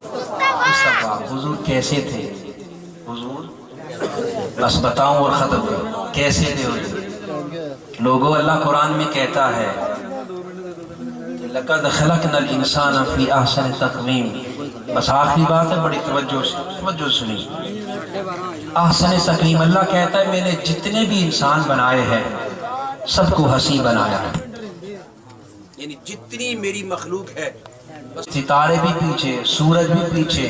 हुजूर कैसे थे? हुजूर बस बताऊं और खत्म करूं, कैसे थे हुजूर? लोगों, अल्लाह कुरान में कहता है कि लक़द ख़लक़नल इंसान फ़ी अहसन तक़वीम। बस आखिरी बात है, बड़ी तवज्जो सुनी। अहसन तक़वीम, अल्लाह कहता है मैंने जितने भी इंसान बनाए हैं सबको हंसी बनाया है। यानी जितनी मेरी मखलूक है, सितारे भी पीछे, सूरज भी पीछे,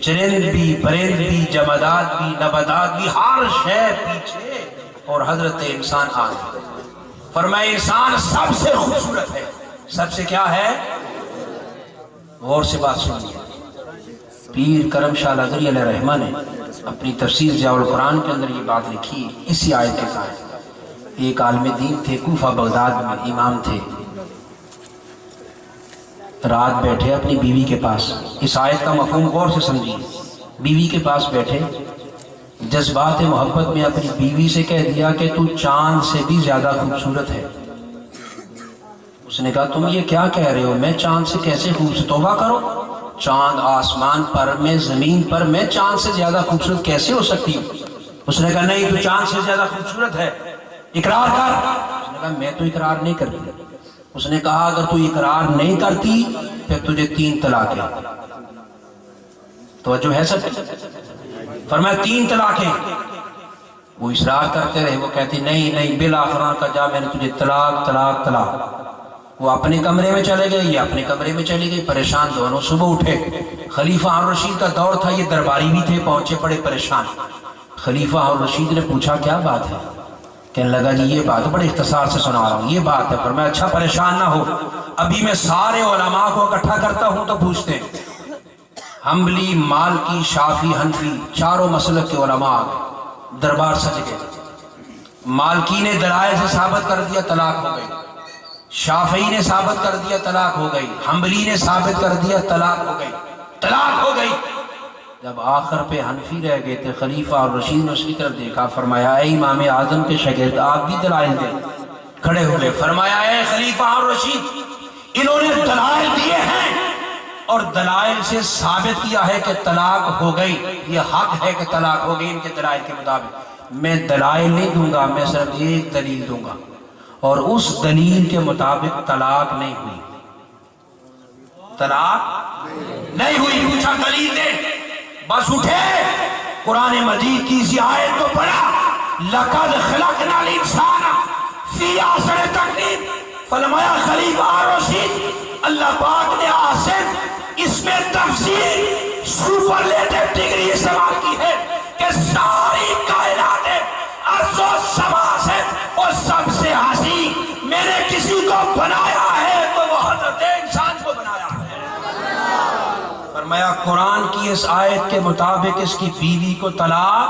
चरिंद भी, परिंद भी, जमादात भी, नबादात भी, हर शय पीछे, और हजरत इंसान आगे। फरमाए इंसान सबसे खूबसूरत है। सबसे क्या है? गौर से बात सुनिए। पीर करम शाह लदरी अलैहि रहमा ने अपनी तफसीर ज़ियाउल कुरान के अंदर ये बात लिखी है इसी आयत के साथ। एक आलिम दीन थे, कूफा बगदाद में इमाम थे। रात बैठे अपनी बीवी के पास। इस आयत का मफहूम गौर से समझिए। बीवी के पास बैठे, जज्बात मोहब्बत में अपनी बीवी से कह दिया कि तू चांद से भी ज्यादा खूबसूरत है। उसने कहा तुम ये क्या कह रहे हो, मैं चांद से कैसे खूबसूरत? तौबा करो, चांद आसमान पर, मैं जमीन पर, मैं चांद से ज्यादा खूबसूरत कैसे हो सकती हूँ? उसने कहा नहीं, तू चांद से ज्यादा खूबसूरत है, इकरार कर। उसने कहा मैं तो इकरार नहीं करती। उसने कहा अगर तू इकरार नहीं करती फिर तुझे 3 तलाक है। तो जो है सब फरमाया 3 तलाक है। वो इसरार करते रहे, वो कहती नहीं नहीं, बिल आखिर का जा, मैंने तुझे तलाक तलाक तलाक। वो अपने कमरे में चले गए, ये अपने कमरे में चली गई, परेशान दोनों। सुबह उठे, खलीफा हारून रशीद का दौर था, ये दरबारी भी थे, पहुंचे बड़े परेशान। खलीफा हारून रशीद ने पूछा क्या बात है? कहने लगा जी ये बात, बड़े इख्तिसार से सुना रहा हूँ, ये बात है। पर मैं अच्छा परेशान ना हो, अभी मैं सारे उलमा को इकट्ठा करता हूँ तो पूछते हैं। हम्बली, मालकी, शाफी, हनफी, चारों मसलक के उलमा आ गए, दरबार सज गए। मालकी ने दलाइल से साबित कर दिया, तलाक हो गई। शाफी ने साबित कर दिया, तलाक हो गई। हम्बली ने साबित कर दिया, तलाक हो गई, तलाक हो गई। जब आखिर पे हनफी रह गए थे, खलीफा और रशीद ने उसकी तरफ देखा, फरमाया ए इमाम आजम के शागिर्द आप भी दलाइल दें। खड़े हुए, फरमाया ए खलीफा और रशीद, इन्होंने दलाइल दिए हैं और दलाइल से साबित किया है कि तलाक हो गई, ये हक है कि तलाक हो गई इनके दलाइल के मुताबिक। मैं दलाइल नहीं दूंगा, मैं सिर्फ एक दलील दूंगा, और उस दलील के मुताबिक तलाक नहीं हुई। तलाक नहीं हुई। पूछा दलील दे, बस उठे, कुरान मजीद की इसी आयत को पढ़ा, लक़द ख़लक़नल इंसान फ़ी अहसन तक़वीम। फरमाया खलीफा रशीद, अल्लाह पाक ने आसन, इसमें तफसीर सुपरलेटिव डिग्री इस्तेमाल की है कि सारी कायनात अर्ज़ व समा से और सबसे हंसी मैंने किसी को बनाया है तो वो हज़रत इंसान को बनाया है। फरमाया कुरान की इस आयत के मुताबिक इसकी बीवी को तलाक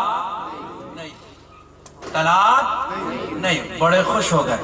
नहीं, तलाक नहीं। बड़े खुश हो गए।